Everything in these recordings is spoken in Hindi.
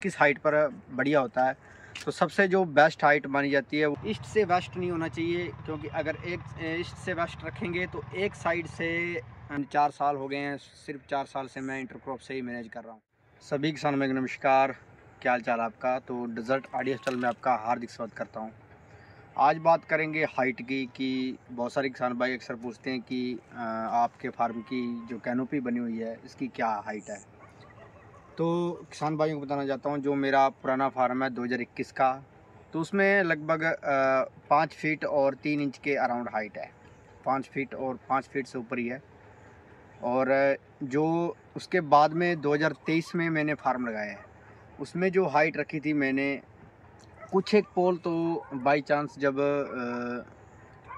किस हाइट पर बढ़िया होता है। तो सबसे जो बेस्ट हाइट मानी जाती है वो ईस्ट से वेस्ट नहीं होना चाहिए, क्योंकि अगर एक ईस्ट से वेस्ट रखेंगे तो एक साइड से 4 साल हो गए हैं, सिर्फ 4 साल से मैं इंटरक्रॉप से ही मैनेज कर रहा हूँ। सभी किसानों में नमस्कार, क्या हाल चाल आपका। तो डेजर्ट आइडिया चैनल में आपका हार्दिक स्वागत करता हूँ। आज बात करेंगे हाइट की कि बहुत सारे किसान भाई अक्सर पूछते हैं कि आपके फार्म की जो कैनोपी बनी हुई है इसकी क्या हाइट है। तो किसान भाइयों को बताना चाहता हूँ, जो मेरा पुराना फार्म है 2021 का, तो उसमें लगभग 5 फीट और 3 इंच के अराउंड हाइट है। 5 फीट और 5 फीट से ऊपर ही है। और जो उसके बाद में 2023 में मैंने फार्म लगाया है, उसमें जो हाइट रखी थी मैंने, कुछ एक पोल तो बाई चांस जब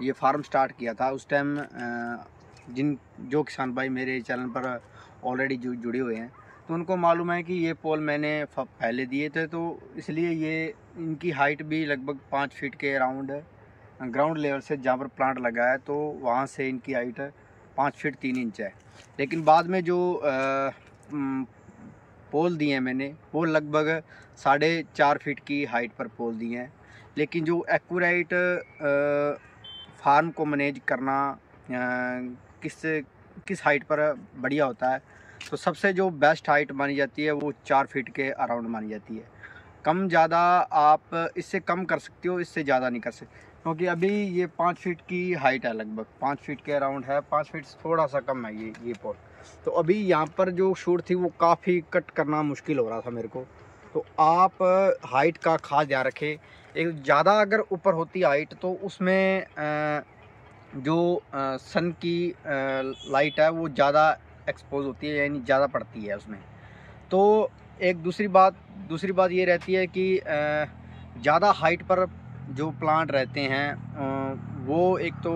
ये फार्म स्टार्ट किया था उस टाइम जो किसान भाई मेरे चैनल पर ऑलरेडी जुड़े हुए हैं तो उनको मालूम है कि ये पोल मैंने पहले दिए थे, तो इसलिए ये इनकी हाइट भी लगभग 5 फीट के अराउंड ग्राउंड लेवल से जहाँ पर प्लांट लगा है तो वहाँ से इनकी हाइट 5 फीट 3 इंच है। लेकिन बाद में जो पोल दिए हैं मैंने, वो लगभग 4.5 फीट की हाइट पर पोल दिए हैं। लेकिन जो एक्यूरेट फार्म को मैनेज करना किस हाइट पर बढ़िया होता है, तो सबसे जो बेस्ट हाइट मानी जाती है वो 4 फीट के अराउंड मानी जाती है। कम ज़्यादा आप इससे कम कर सकते हो, इससे ज़्यादा नहीं कर सकते, क्योंकि अभी ये 5 फीट की हाइट है, लगभग 5 फीट के अराउंड है। 5 फीट से थोड़ा सा कम है ये पोल। तो अभी यहाँ पर जो शूट थी वो काफ़ी कट करना मुश्किल हो रहा था मेरे को। तो आप हाइट का खास ध्यान रखें। एक ज़्यादा अगर ऊपर होती हाइट तो उसमें जो सन की लाइट है वो ज़्यादा एक्सपोज होती है, यानी ज़्यादा पड़ती है उसमें। तो एक दूसरी बात ये रहती है कि ज़्यादा हाइट पर जो प्लांट रहते हैं वो एक तो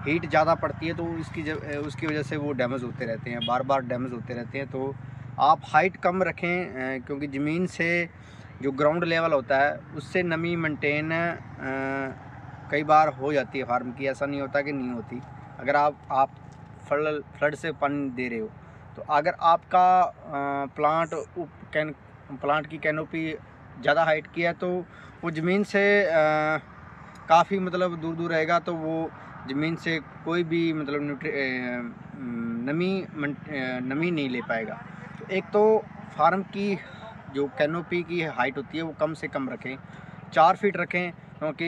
हीट ज़्यादा पड़ती है, तो उसकी वजह से वो डैमेज होते रहते हैं, बार बार डैमेज होते रहते हैं। तो आप हाइट कम रखें, क्योंकि ज़मीन से जो ग्राउंड लेवल होता है उससे नमी मेंटेन कई बार हो जाती है फार्म की। ऐसा नहीं होता कि नहीं होती। अगर आप फ्लड से पानी दे रहे हो, तो अगर आपका प्लांट की कैनोपी ज़्यादा हाइट की है तो वो ज़मीन से काफ़ी मतलब दूर दूर रहेगा, तो वो ज़मीन से कोई भी मतलब नमी नहीं ले पाएगा। तो एक तो फार्म की जो कैनोपी की हाइट होती है वो कम से कम रखें, 4 फीट रखें, क्योंकि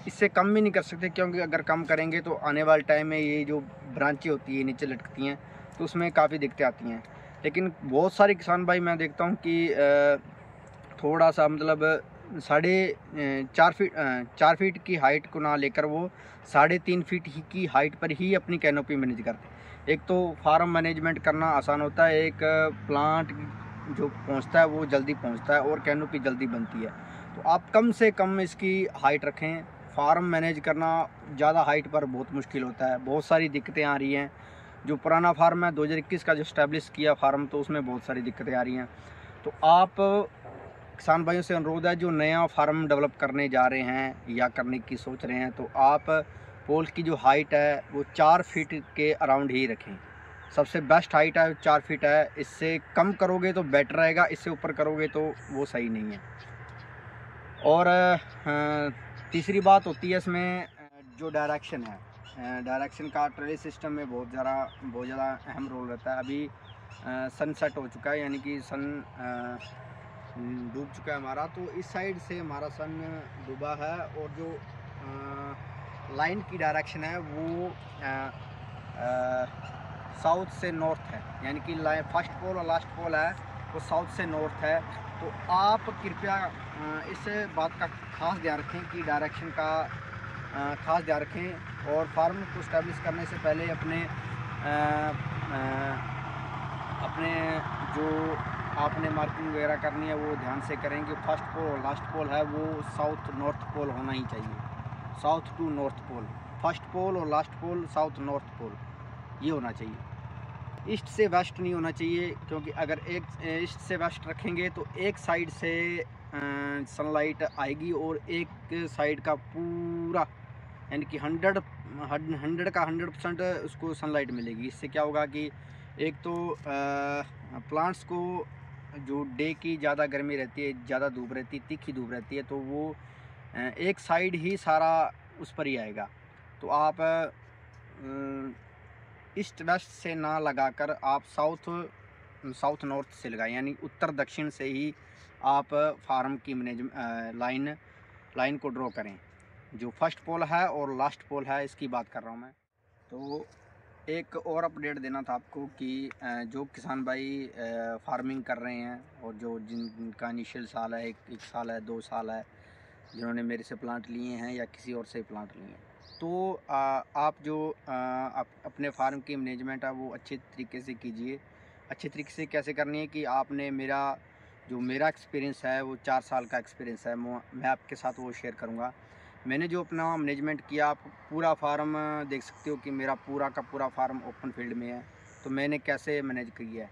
इससे कम भी नहीं कर सकते, क्योंकि अगर कम करेंगे तो आने वाले टाइम में ये जो ब्रांचें होती है नीचे लटकती हैं तो उसमें काफ़ी दिक्कतें आती हैं। लेकिन बहुत सारे किसान भाई मैं देखता हूँ कि थोड़ा सा मतलब 4 फीट की हाइट को ना लेकर वो 3.5 फीट की हाइट पर ही अपनी कैनोपी मैनेज करते हैं। एक तो फार्म मैनेजमेंट करना आसान होता है, एक प्लांट जो पहुंचता है वो जल्दी पहुंचता है और कैनोपी जल्दी बनती है। तो आप कम से कम इसकी हाइट रखें। फार्म मैनेज करना ज़्यादा हाइट पर बहुत मुश्किल होता है, बहुत सारी दिक्कतें आ रही हैं। जो पुराना फार्म है 2021 का जो स्टैब्लिश किया फार्म, तो उसमें बहुत सारी दिक्कतें आ रही हैं। तो आप किसान भाइयों से अनुरोध है, जो नया फार्म डेवलप करने जा रहे हैं या करने की सोच रहे हैं, तो आप पोल की जो हाइट है वो 4 फीट के अराउंड ही रखें। सबसे बेस्ट हाइट है 4 फीट है। इससे कम करोगे तो बेटर रहेगा, इससे ऊपर करोगे तो वो सही नहीं है। और तीसरी बात होती है इसमें जो डायरेक्शन है, डायरेक्शन का ट्रेल सिस्टम में बहुत ज़्यादा अहम रोल रहता है। अभी सनसेट हो चुका है, यानी कि सन डूब चुका है हमारा, तो इस साइड से हमारा सन डूबा है और जो लाइन की डायरेक्शन है वो साउथ से नॉर्थ है, यानी कि फर्स्ट पोल और लास्ट पोल है वो साउथ से नॉर्थ है। तो आप कृपया इस बात का खास ध्यान रखें कि डायरेक्शन का खास ध्यान रखें, और फार्म को इस्टेब्लिश करने से पहले अपने जो आपने मार्किंग वगैरह करनी है वो ध्यान से करें कि फर्स्ट पोल और लास्ट पोल है वो साउथ नॉर्थ पोल होना ही चाहिए। South to north pole, first pole और last pole south north pole ये होना चाहिए। ईस्ट से वेस्ट नहीं होना चाहिए, क्योंकि अगर एक ईस्ट से वेस्ट रखेंगे तो एक साइड से सनलाइट आएगी और एक साइड का पूरा, यानी कि 100 का 100% उसको सनलाइट मिलेगी। इससे क्या होगा कि एक तो प्लांट्स को जो डे की ज़्यादा गर्मी रहती है, ज़्यादा धूप रहती है, तीखी धूप रहती है, तो वो एक साइड ही सारा उस पर ही आएगा। तो आप ईस्ट वेस्ट से ना लगाकर आप साउथ नॉर्थ से लगाएं, यानी उत्तर दक्षिण से ही आप फार्म की लाइन को ड्रॉ करें। जो फर्स्ट पोल है और लास्ट पोल है, इसकी बात कर रहा हूँ मैं। तो एक और अपडेट देना था आपको कि जो किसान भाई फार्मिंग कर रहे हैं और जो जिनका इनिशियल साल है, एक साल है, 2 साल है, जिन्होंने मेरे से प्लांट लिए हैं या किसी और से प्लांट लिए हैं, तो आप जो आप अपने फार्म की मैनेजमेंट है वो अच्छे तरीके से कीजिए। अच्छे तरीके से कैसे करनी है कि आपने मेरा एक्सपीरियंस है वो 4 साल का एक्सपीरियंस है, मैं आपके साथ वो शेयर करूँगा। मैंने जो अपना मैनेजमेंट किया, आप पूरा फार्म देख सकते हो कि मेरा पूरा का पूरा फार्म ओपन फील्ड में है। तो मैंने कैसे मैनेज किया है,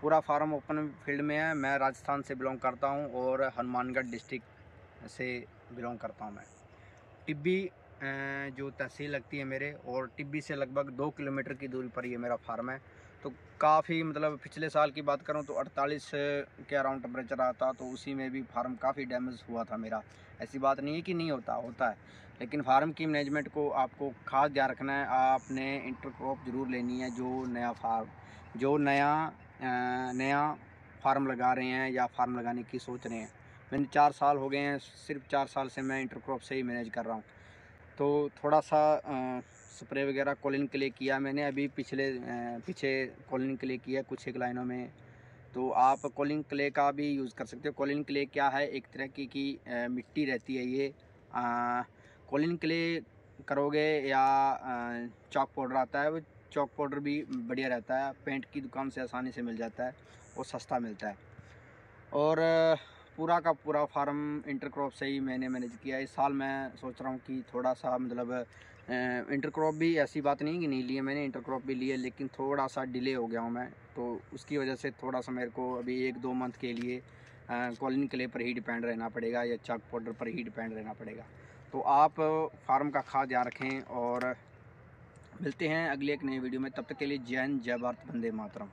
पूरा फार्म ओपन फील्ड में है। मैं राजस्थान से बिलोंग करता हूँ और हनुमानगढ़ डिस्ट्रिक्ट से बिलोंग करता हूँ मैं। टिब्बी जो तहसील लगती है मेरे, और टिब्बी से लगभग 2 किलोमीटर की दूरी पर ये मेरा फार्म है। तो काफ़ी मतलब पिछले साल की बात करूं तो 48 के अराउंड टेम्परेचर आता, तो उसी में भी फार्म काफ़ी डैमेज हुआ था मेरा। ऐसी बात नहीं है कि नहीं होता है, लेकिन फार्म की मैनेजमेंट को आपको खास ध्यान रखना है। आपने इंटरक्रॉप ज़रूर लेनी है। जो नया फार्म लगा रहे हैं या फार्म लगाने की सोच रहे हैं, मैंने 4 साल हो गए हैं, सिर्फ 4 साल से मैं इंटरक्रॉप से ही मैनेज कर रहा हूँ। तो थोड़ा सा स्प्रे वगैरह कॉलिन के लिए किया मैंने, अभी पीछे कॉलिन के लिए किया कुछ एक लाइनों में। तो आप कॉलिन क्ले का भी यूज़ कर सकते हो। कॉलिन क्ले क्या है, एक तरह की मिट्टी रहती है ये। कॉलिन क्ले करोगे या चॉक पाउडर आता है, वो चॉक पाउडर भी बढ़िया रहता है, पेंट की दुकान से आसानी से मिल जाता है और सस्ता मिलता है। और पूरा का पूरा फार्म इंटरक्रॉप से ही मैंने मैनेज किया। इस साल मैं सोच रहा हूँ कि थोड़ा सा मतलब इंटरक्रॉप भी, ऐसी बात नहीं कि नहीं लिए, मैंने इंटरक्रॉप भी लिए, लेकिन थोड़ा सा डिले हो गया हूँ मैं। तो उसकी वजह से थोड़ा सा मेरे को अभी 1-2 मंथ के लिए कॉलिन क्ले पर ही डिपेंड रहना पड़ेगा या चॉक पाउडर पर ही डिपेंड रहना पड़ेगा। तो आप फार्म का खास ध्यान रखें और मिलते हैं अगले एक नए वीडियो में। तब तक के लिए जय हिंद, जय भारत, वंदे मातरम।